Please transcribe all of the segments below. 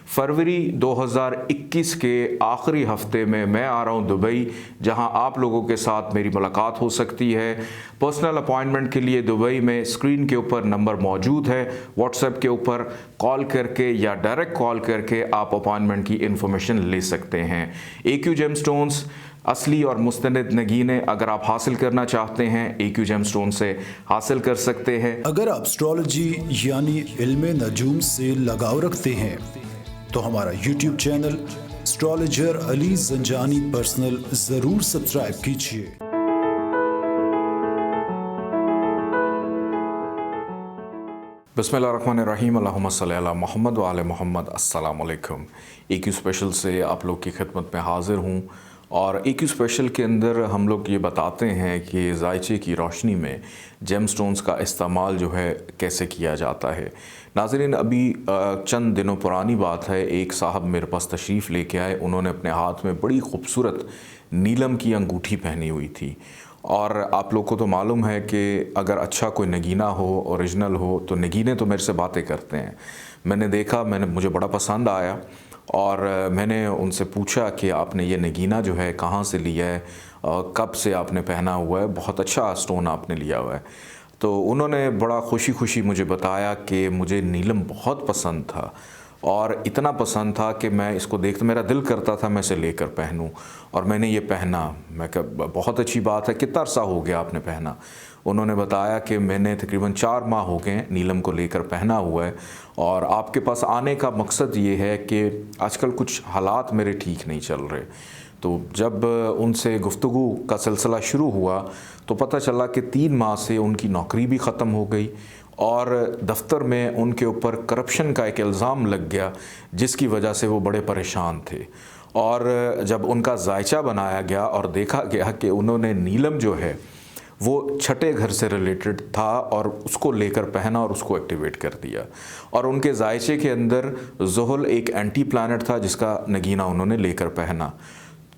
फरवरी 2021 के आखिरी हफ्ते में मैं आ रहा हूँ दुबई, जहाँ आप लोगों के साथ मेरी मुलाकात हो सकती है। पर्सनल अपॉइंटमेंट के लिए दुबई में स्क्रीन के ऊपर नंबर मौजूद है। व्हाट्सएप के ऊपर कॉल करके या डायरेक्ट कॉल करके आप अपॉइंटमेंट की इंफॉर्मेशन ले सकते हैं। AQ जेमस्टोन्स असली और मुस्तनद नगीने अगर आप हासिल करना चाहते हैं AQ जेमस्टोन से हासिल कर सकते हैं। अगर आप एस्ट्रोलॉजी यानी इल्मे नजूम से लगाव रखते हैं तो हमारा YouTube channel astrologer Ali Zanjani personal जरूर सब्सक्राइब कीजिए। बिस्मिल्लाहिर्रहमानिर्रहीम, अल्लाहुम्मा सल्ली अला मोहम्मद व आले मोहम्मद। अस्सलाम वालेकुम। AQ स्पेशल से आप लोग की खिदमत में हाज़िर हूँ और AQ स्पेशल के अंदर हम लोग ये बताते हैं कि ज़ायचे की रोशनी में जेमस्टोन्स का इस्तेमाल जो है कैसे किया जाता है। नाज़रीन, अभी चंद दिनों पुरानी बात है, एक साहब मेरे पास तशरीफ़ लेके आए। उन्होंने अपने हाथ में बड़ी खूबसूरत नीलम की अंगूठी पहनी हुई थी और आप लोग को तो मालूम है कि अगर अच्छा कोई नगीना हो, ओरिजिनल हो, तो नगीने तो मेरे से बातें करते हैं। मैंने देखा, मुझे बड़ा पसंद आया और मैंने उनसे पूछा कि आपने ये नगीना जो है कहाँ से लिया है, कब से आपने पहना हुआ है, बहुत अच्छा स्टोन आपने लिया हुआ है। तो उन्होंने बड़ा खुशी खुशी मुझे बताया कि मुझे नीलम बहुत पसंद था और इतना पसंद था कि मैं इसको देखते मेरा दिल करता था मैं इसे लेकर पहनूं और मैंने ये पहना। मैं कहा बहुत अच्छी बात है, कितना अरसा हो गया आपने पहना? उन्होंने बताया कि मैंने तकरीबन 4 माह हो गए नीलम को लेकर पहना हुआ है और आपके पास आने का मकसद ये है कि आजकल कुछ हालात मेरे ठीक नहीं चल रहे। तो जब उनसे गुफ्तगू का सिलसिला शुरू हुआ तो पता चला कि 3 माह से उनकी नौकरी भी ख़त्म हो गई और दफ्तर में उनके ऊपर करप्शन का एक इल्ज़ाम लग गया, जिसकी वजह से वो बड़े परेशान थे। और जब उनका जायचा बनाया गया और देखा गया कि उन्होंने नीलम जो है वो छठे घर से रिलेटेड था और उसको लेकर पहना और उसको एक्टिवेट कर दिया और उनके जायचे के अंदर ज़ुहल एक एंटी प्लानट था जिसका नगीना उन्होंने लेकर पहना।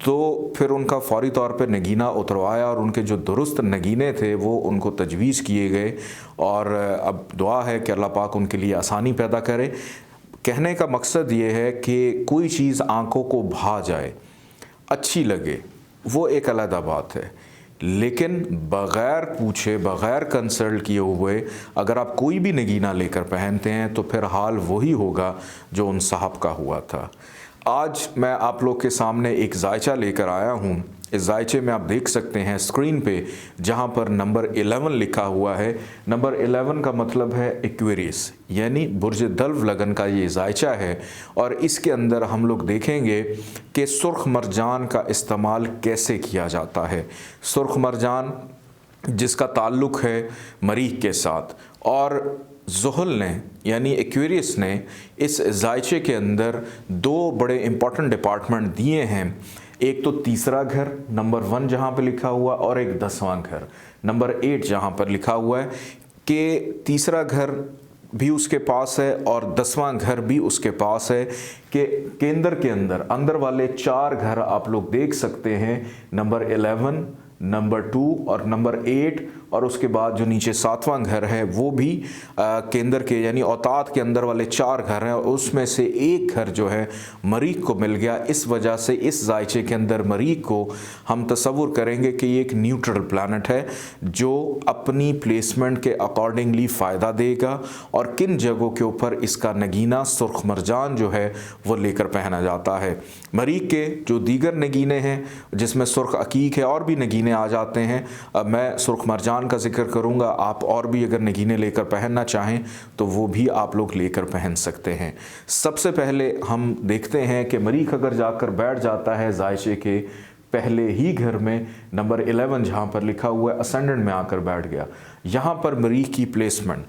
तो फिर उनका फ़ौरी तौर पे नगीना उतरवाया और उनके जो दुरुस्त नगीने थे वो उनको तजवीज़ किए गए और अब दुआ है कि अल्लाह पाक उनके लिए आसानी पैदा करे। कहने का मकसद ये है कि कोई चीज़ आँखों को भा जाए, अच्छी लगे, वो एक अलग बात है, लेकिन बग़ैर पूछे, बग़ैर कंसल्ट किए हुए अगर आप कोई भी नगीना लेकर पहनते हैं तो फिर हाल वही होगा जो उन साहब का हुआ था। आज मैं आप लोग के सामने एक जायचा लेकर आया हूँ। इस जायचे में आप देख सकते हैं स्क्रीन पे जहाँ पर नंबर 11 लिखा हुआ है। नंबर 11 का मतलब है एक्वेरियस, यानी बुर्ज दल्व लगन का ये जायचा है और इसके अंदर हम लोग देखेंगे कि सुर्ख मरजान का इस्तेमाल कैसे किया जाता है। सुर्ख मरजान जिसका ताल्लुक़ है मरीख के साथ और ज़ुहल ने यानी एक्वेरियस ने इस जायचे के अंदर 2 बड़े इम्पॉर्टेंट डिपार्टमेंट दिए हैं। एक तो तीसरा घर नंबर 1 जहाँ पर लिखा हुआ और एक 10वां घर नंबर 8 जहाँ पर लिखा हुआ है कि तीसरा घर भी उसके पास है और 10वां घर भी उसके पास है। कि केंद्र के अंदर वाले 4 घर आप लोग देख सकते हैं, नंबर 11, नंबर 2 और नंबर 8 और उसके बाद जो नीचे 7वां घर है वो भी केंद्र के यानी औताद के अंदर वाले 4 घर हैं और उसमें से एक घर जो है मरीख को मिल गया। इस वजह से इस जायचे के अंदर मरीख को हम तसव्वुर करेंगे कि ये एक न्यूट्रल प्लानट है जो अपनी प्लेसमेंट के अकॉर्डिंगली फ़ायदा देगा और किन जगहों के ऊपर इसका नगीना सुर्ख मरजान जो है वो लेकर पहना जाता है। मरीख के जो दीगर नगीने हैं जिसमें सुर्ख अकीक है और भी नगीने आ जाते हैं, अब मैं सुर्ख मरजान का जिक्र करूंगा। आप और भी अगर नगीने लेकर पहनना चाहें तो वो भी आप लोग लेकर पहन सकते हैं। सबसे पहले हम देखते हैं कि मरीख अगर जाकर बैठ जाता है जायचे के पहले ही घर में नंबर 11 जहाँ पर लिखा हुआ है असेंडेंट में आकर बैठ गया, यहाँ पर मरीख की प्लेसमेंट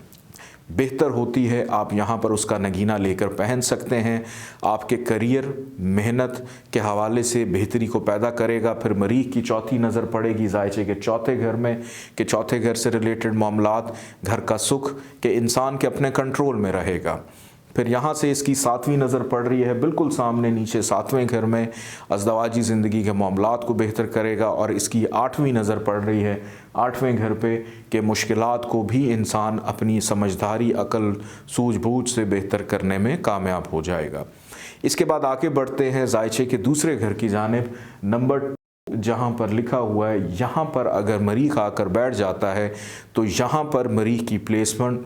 बेहतर होती है। आप यहाँ पर उसका नगीना लेकर पहन सकते हैं। आपके करियर मेहनत के हवाले से बेहतरी को पैदा करेगा। फिर मरीख की चौथी नज़र पड़ेगी जायचे के चौथे घर में कि चौथे घर से रिलेटेड मामलात, घर का सुख के इंसान के अपने कंट्रोल में रहेगा। फिर यहाँ से इसकी 7वीं नज़र पड़ रही है बिल्कुल सामने नीचे 7वें घर में, अज़दवाजी ज़िंदगी के मामलात को बेहतर करेगा। और इसकी 8वीं नज़र पड़ रही है 8वें घर पे कि मुश्किलात को भी इंसान अपनी समझदारी, अकल, सूझबूझ से बेहतर करने में कामयाब हो जाएगा। इसके बाद आगे बढ़ते हैं जायचे के दूसरे घर की जानिब। नंबर जहाँ पर लिखा हुआ है, यहाँ पर अगर मरीख आकर बैठ जाता है तो यहाँ पर मरीख की प्लेसमेंट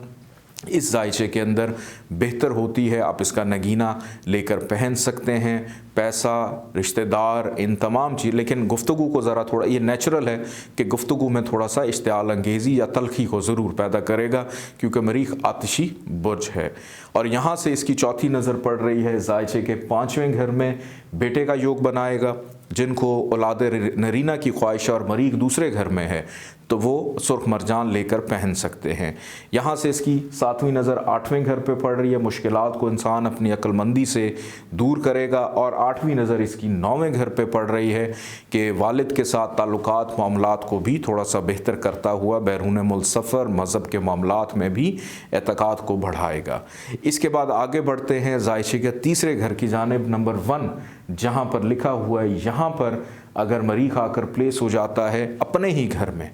इस जायचे के अंदर बेहतर होती है। आप इसका नगीना लेकर पहन सकते हैं। पैसा, रिश्तेदार, इन तमाम चीज़, लेकिन गुफ्तगू को ज़रा थोड़ा, ये नेचुरल है कि गुफ्तगू में थोड़ा सा इश्तियाल अंगेज़ी या तलखी को ज़रूर पैदा करेगा, क्योंकि मरीख आतिशी बुर्ज है। और यहाँ से इसकी चौथी नज़र पड़ रही है जायचे के 5वें घर में बेटे का योग बनाएगा। जिनको औलाद नरीना की ख्वाहिश और मरीख दूसरे घर में है तो वो सुर्ख मरजान लेकर पहन सकते हैं। यहाँ से इसकी 7वीं नज़र 8वें घर पे पड़ रही है। मुश्किलात को इंसान अपनी अक्लमंदी से दूर करेगा। और 8वीं नज़र इसकी 9वें घर पे पड़ रही है कि वालिद के साथ ताल्लुकात मामलात को भी थोड़ा सा बेहतर करता हुआ बैरून मुल्क सफ़र, मज़हब के मामलात में भी एतकाद को बढ़ाएगा। इसके बाद आगे बढ़ते हैं जायचे के तीसरे घर की जानिब। नंबर 1 जहाँ पर लिखा हुआ है, यहाँ पर अगर मरीख आकर प्लेस हो जाता है अपने ही घर में,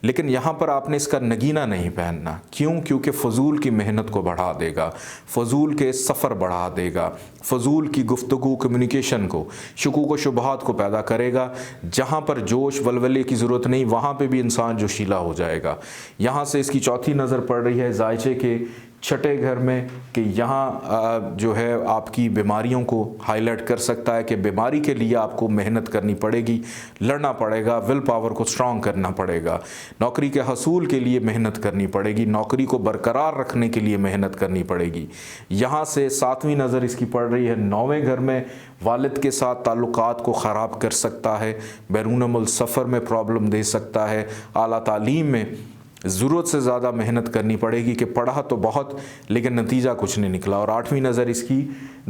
लेकिन यहाँ पर आपने इसका नगीना नहीं पहनना। क्यों? क्योंकि फ़जूल की मेहनत को बढ़ा देगा, फ़जूल के सफ़र बढ़ा देगा, फ़जूल की गुफ्तगू, कम्युनिकेशन को, शुकूक व शुबहात को पैदा करेगा। जहाँ पर जोश वलवले की ज़रूरत नहीं, वहाँ पे भी इंसान जोशीला हो जाएगा। यहाँ से इसकी चौथी नज़र पड़ रही है जायचे के 6ठे घर में कि यहाँ जो है आपकी बीमारियों को हाईलाइट कर सकता है कि बीमारी के लिए आपको मेहनत करनी पड़ेगी, लड़ना पड़ेगा, विल पावर को स्ट्रॉन्ग करना पड़ेगा, नौकरी के हसूल के लिए मेहनत करनी पड़ेगी, नौकरी को बरकरार रखने के लिए मेहनत करनी पड़ेगी। यहाँ से 7वीं नज़र इसकी पड़ रही है 9वें घर में। वालिद के साथ ताल्लुकात को ख़राब कर सकता है, बैरून मुल्क सफ़र में प्रॉब्लम दे सकता है, आला तालीम में ज़रूरत से ज़्यादा मेहनत करनी पड़ेगी कि पढ़ा तो बहुत लेकिन नतीजा कुछ नहीं निकला। और 8वीं नज़र इसकी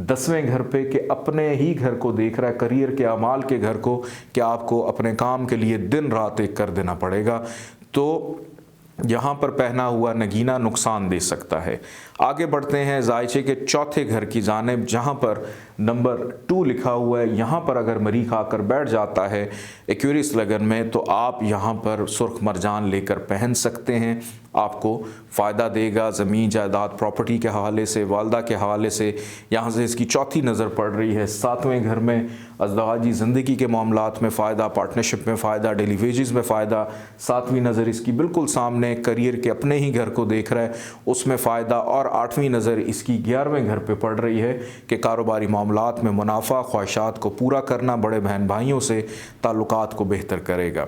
10वें घर पे कि अपने ही घर को देख रहा है, करियर के अमाल के घर को, कि आपको अपने काम के लिए दिन रात एक कर देना पड़ेगा। तो यहाँ पर पहना हुआ नगीना नुकसान दे सकता है। आगे बढ़ते हैं जायचे के चौथे घर की जानिब, जहाँ पर नंबर 2 लिखा हुआ है। यहाँ पर अगर मरीख आकर बैठ जाता है एक्वेरियस लगन में तो आप यहाँ पर सुर्ख मरजान लेकर पहन सकते हैं। आपको फ़ायदा देगा ज़मीन जायदाद प्रॉपर्टी के हवाले से, वालदा के हवाले से। यहाँ से इसकी चौथी नज़र पड़ रही है 7वें घर में। अज़दवाजी ज़िंदगी के मामलात में फ़ायदा, पार्टनरशिप में फ़ायदा, डेली वेजेस में फ़ायदा। 7वीं नज़र इसकी बिल्कुल सामने करियर के अपने ही घर को देख रहा है, उसमें फ़ायदा। और 8वीं नज़र इसकी 11वें घर पे पड़ रही है कि कारोबारी मामलात में मुनाफा, ख्वाहिशात को पूरा करना, बड़े बहन भाइयों से ताल्लुकात को बेहतर करेगा।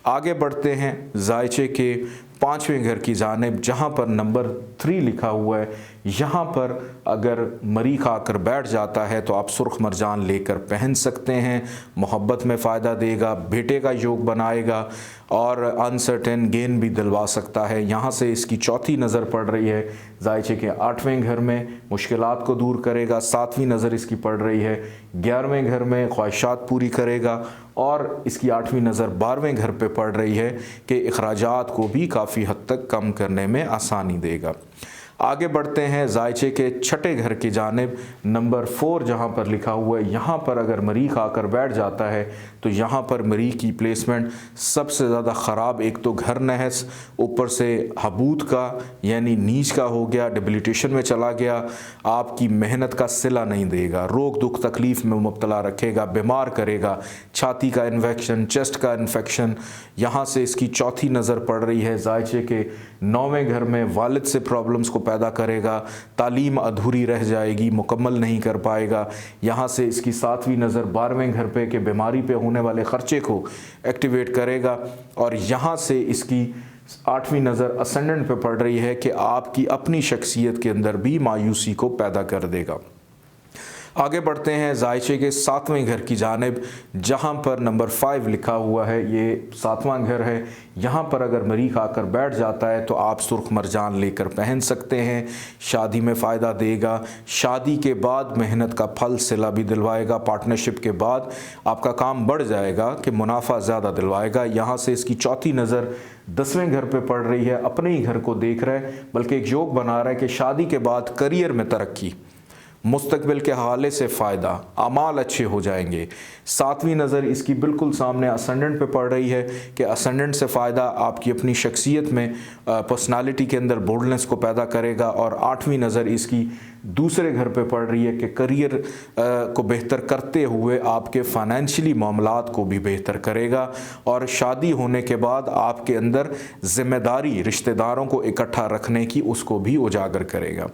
आगे बढ़ते हैं जायचे के 5वें घर की जानिब, जहाँ पर नंबर 3 लिखा हुआ है। यहाँ पर अगर मरीख आकर बैठ जाता है तो आप सुर्ख मरजान लेकर पहन सकते हैं। मोहब्बत में फ़ायदा देगा, बेटे का योग बनाएगा और अनसर्टेन गेन भी दिलवा सकता है। यहाँ से इसकी चौथी नज़र पड़ रही है जायचे के 8वें घर में, मुश्किलात को दूर करेगा। 7वीं नज़र इसकी पड़ रही है 11वें घर में, ख्वाहिशात पूरी करेगा। और इसकी 8वीं नज़र 12वें घर पे पड़ रही है कि अखराजात को भी काफ़ी हद तक कम करने में आसानी देगा। आगे बढ़ते हैं जायचे के 6ठे घर की जानिब। नंबर 4 जहाँ पर लिखा हुआ है, यहाँ पर अगर मरीख आकर बैठ जाता है तो यहाँ पर मरीख की प्लेसमेंट सबसे ज़्यादा ख़राब, एक तो घर नहस, ऊपर से हबूत का यानी नीच का हो गया, डिबिलिटेशन में चला गया, आपकी मेहनत का सिला नहीं देगा, रोग दुख तकलीफ़ में मुब्तला रखेगा, बीमार करेगा, छाती का इन्फेक्शन, चेस्ट का इन्फेक्शन। यहाँ से इसकी चौथी नज़र पड़ रही है जायचे के 9वें घर में, वालिद से प्रॉब्लम्स को पैदा करेगा, तालीम अधूरी रह जाएगी, मुकम्मल नहीं कर पाएगा। यहाँ से इसकी 7वीं नज़र 12वें घर पे कि बीमारी पे होने वाले ख़र्चे को एक्टिवेट करेगा। और यहाँ से इसकी 8वीं नज़र असेंडेंट पे पड़ रही है कि आपकी अपनी शख्सियत के अंदर भी मायूसी को पैदा कर देगा। आगे बढ़ते हैं जायचे के 7वें घर की जानिब, जहाँ पर नंबर 5 लिखा हुआ है। ये 7वां घर है। यहाँ पर अगर मरीख आकर बैठ जाता है तो आप सुर्ख मरजान लेकर पहन सकते हैं। शादी में फ़ायदा देगा, शादी के बाद मेहनत का फल सिला भी दिलवाएगा, पार्टनरशिप के बाद आपका काम बढ़ जाएगा कि मुनाफा ज़्यादा दिलवाएगा। यहाँ से इसकी चौथी नज़र 10वें घर पे पड़ रही है, अपने ही घर को देख रहा है, बल्कि एक योग बना रहा है कि शादी के बाद करियर में तरक्की, मुस्तकबिल के हवाले से फ़ायदा, अमाल अच्छे हो जाएंगे। सातवीं नज़र इसकी बिल्कुल सामने असेंडेंट पे पड़ रही है कि असेंडेंट से फ़ायदा आपकी अपनी शख्सियत में, पर्सनालिटी के अंदर बोल्डनेस को पैदा करेगा। और आठवीं नज़र इसकी दूसरे घर पे पड़ रही है कि करियर को बेहतर करते हुए आपके फाइनेंशियली मामलात को भी बेहतर करेगा। और शादी होने के बाद आपके अंदर ज़िम्मेदारी रिश्तेदारों को इकट्ठा रखने की उसको भी उजागर करेगा।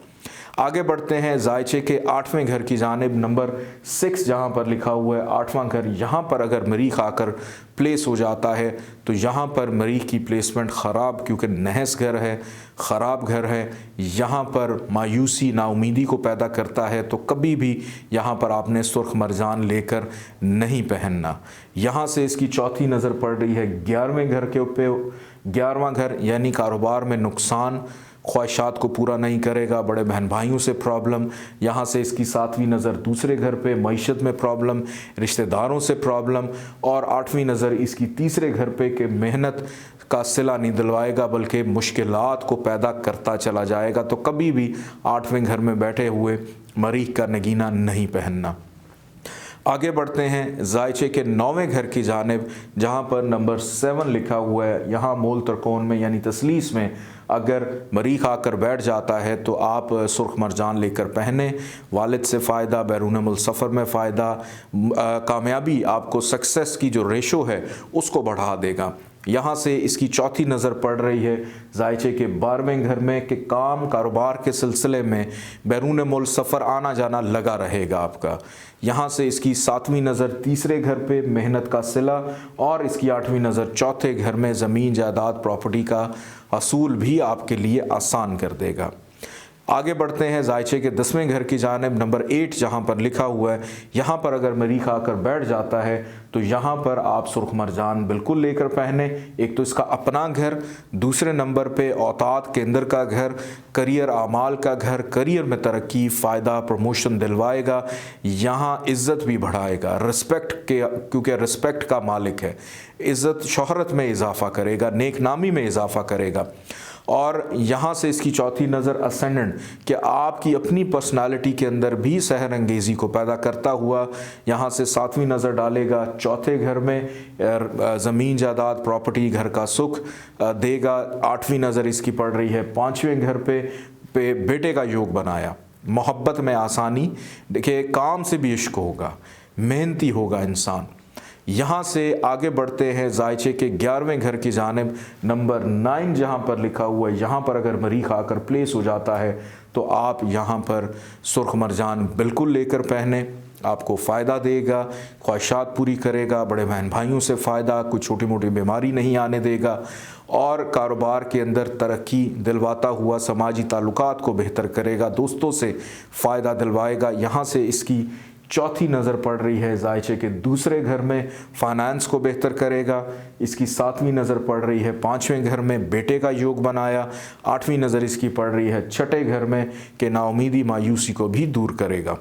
आगे बढ़ते हैं जायचे के आठवें घर की जानिब। नंबर 6 जहाँ पर लिखा हुआ है आठवां घर, यहाँ पर अगर मरीख आकर प्लेस हो जाता है तो यहाँ पर मरीख की प्लेसमेंट ख़राब, क्योंकि नहस घर है, ख़राब घर है, यहाँ पर मायूसी नाउमीदी को पैदा करता है। तो कभी भी यहाँ पर आपने सुर्ख मरजान लेकर नहीं पहनना। यहाँ से इसकी चौथी नज़र पड़ रही है 11वें घर के ऊपर। 11वां घर यानी कारोबार में नुकसान, ख्वाहिशात को पूरा नहीं करेगा, बड़े बहन भाइयों से प्रॉब्लम। यहाँ से इसकी 7वीं नज़र दूसरे घर पे, मईशत में प्रॉब्लम, रिश्तेदारों से प्रॉब्लम। और 8वीं नज़र इसकी तीसरे घर पे कि मेहनत का सिला नहीं दिलवाएगा बल्कि मुश्किलात को पैदा करता चला जाएगा। तो कभी भी 8वें घर में बैठे हुए मरीख का नगीना नहीं पहनना। आगे बढ़ते हैं जायचे के 9वें घर की जानिब, जहाँ पर नंबर 7 लिखा हुआ है। यहाँ मोल तरकोन में यानी तसलीस में अगर मरीख आकर बैठ जाता है तो आप सुर्ख मरजान लेकर पहने। वालिद से फ़ायदा, बैरून मुल्क सफ़र में फ़ायदा, कामयाबी, आपको सक्सेस की जो रेशो है उसको बढ़ा देगा। यहाँ से इसकी चौथी नज़र पड़ रही है जायचे के 12वें घर में कि काम कारोबार के सिलसिले में बैरून मुल्क सफ़र आना जाना लगा रहेगा आपका। यहाँ से इसकी 7वीं नज़र तीसरे घर पे, मेहनत का सिला। और इसकी 8वीं नज़र चौथे घर में, ज़मीन जायदाद प्रॉपर्टी का असूल भी आपके लिए आसान कर देगा। आगे बढ़ते हैं जायचे के 10वें घर की जानिब। नंबर 8 जहाँ पर लिखा हुआ है, यहाँ पर अगर मरीख आकर बैठ जाता है तो यहाँ पर आप सुर्ख मरजान बिल्कुल लेकर पहने। एक तो इसका अपना घर, दूसरे नंबर पे औताद केंद्र का घर, करियर आमाल का घर, करियर में तरक्की, फ़ायदा, प्रमोशन दिलवाएगा। यहाँ इज़्ज़त भी बढ़ाएगा, रिस्पेक्ट के, क्योंकि रिस्पेक्ट का मालिक है। इज़्ज़त शोहरत में इजाफ़ा करेगा, नेकनामी में इजाफ़ा करेगा। और यहाँ से इसकी चौथी नज़र असेंडेंट कि आपकी अपनी पर्सनालिटी के अंदर भी सहर अंगेज़ी को पैदा करता हुआ यहाँ से 7वीं नज़र डालेगा चौथे घर में, ज़मीन जायदाद प्रॉपर्टी, घर का सुख देगा। 8वीं नज़र इसकी पड़ रही है 5वें घर पे बेटे का योग बनाया, मोहब्बत में आसानी। देखिए, काम से भी इश्क होगा, मेहनती होगा इंसान। यहाँ से आगे बढ़ते हैं जायचे के 11वें घर की जानिब। नंबर 9 जहाँ पर लिखा हुआ है, यहाँ पर अगर मरीख आकर प्लेस हो जाता है तो आप यहाँ पर सुर्ख मरजान बिल्कुल लेकर पहने, आपको फ़ायदा देगा, ख्वाहिशात पूरी करेगा, बड़े बहन भाइयों से फ़ायदा, कोई छोटी मोटी बीमारी नहीं आने देगा। और कारोबार के अंदर तरक्की दिलवाता हुआ समाजी ताल्लुकात को बेहतर करेगा, दोस्तों से फ़ायदा दिलवाएगा। यहाँ से इसकी चौथी नज़र पड़ रही है जायचे के दूसरे घर में, फाइनेंस को बेहतर करेगा। इसकी 7वीं नज़र पड़ रही है 5वें घर में, बेटे का योग बनाया। 8वीं नज़र इसकी पड़ रही है छठे घर में कि नाउमीदी मायूसी को भी दूर करेगा।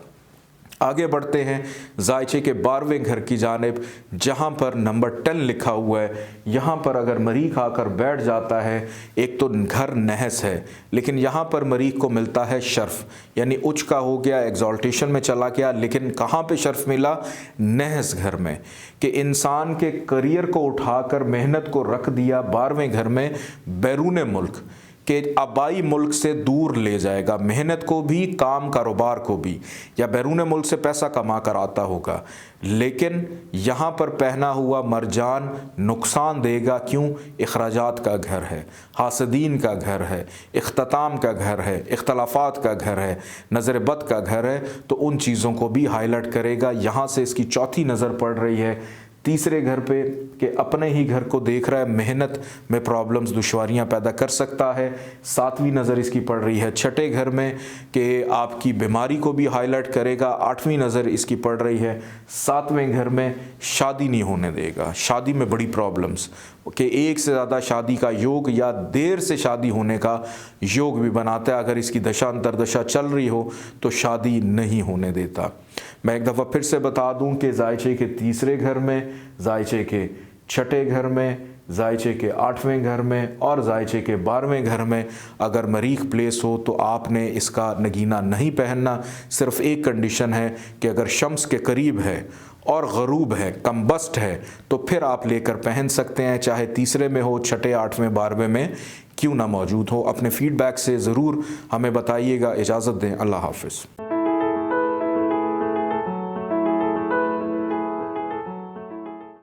आगे बढ़ते हैं जायचे के 12वें घर की जानिब, जहाँ पर नंबर 10 लिखा हुआ है। यहाँ पर अगर मरीख आकर बैठ जाता है, एक तो घर नहस है, लेकिन यहाँ पर मरीख को मिलता है शर्फ, यानी उच्च का हो गया, एग्जॉल्टेशन में चला गया। लेकिन कहाँ पे शर्फ मिला? नहस घर में, कि इंसान के करियर को उठाकर मेहनत को रख दिया 12वें घर में बैरून मुल्क, कि आबाई मुल्क से दूर ले जाएगा, मेहनत को भी, काम कारोबार को भी, या बैरून मुल्क से पैसा कमा कर आता होगा। लेकिन यहाँ पर पहना हुआ मरजान नुकसान देगा। क्यों? अखराजात का घर है, हासदीन का घर है, इख्तिताम का घर है, इख्तलाफात का घर है, नज़र बद का घर है, तो उन चीज़ों को भी हाईलाइट करेगा। यहाँ से इसकी चौथी नज़र पड़ रही है तीसरे घर पे, कि अपने ही घर को देख रहा है, मेहनत में प्रॉब्लम्स, दुश्वारियां पैदा कर सकता है। 7वीं नज़र इसकी पड़ रही है छठे घर में, कि आपकी बीमारी को भी हाईलाइट करेगा। 8वीं नज़र इसकी पड़ रही है 7वें घर में, शादी नहीं होने देगा, शादी में बड़ी प्रॉब्लम्स, कि एक से ज़्यादा शादी का योग या देर से शादी होने का योग भी बनाता है। अगर इसकी दशा अंतरदशा चल रही हो तो शादी नहीं होने देता। मैं एक दफ़ा फिर से बता दूं कि जायचे के तीसरे घर में, जायचे के छठे घर में, जायचे के 8वें घर में और जायचे के 12वें घर में अगर मरीख प्लेस हो तो आपने इसका नगीना नहीं पहनना। सिर्फ एक कंडीशन है कि अगर शम्स के करीब है और गरूब है, कम्बस्ट है, तो फिर आप लेकर पहन सकते हैं, चाहे तीसरे में हो, छठे, 8वें, 12वें में क्यों ना मौजूद हो। अपने फीडबैक से ज़रूर हमें बताइएगा। इजाज़त दें, अल्लाह हाफ़िज़।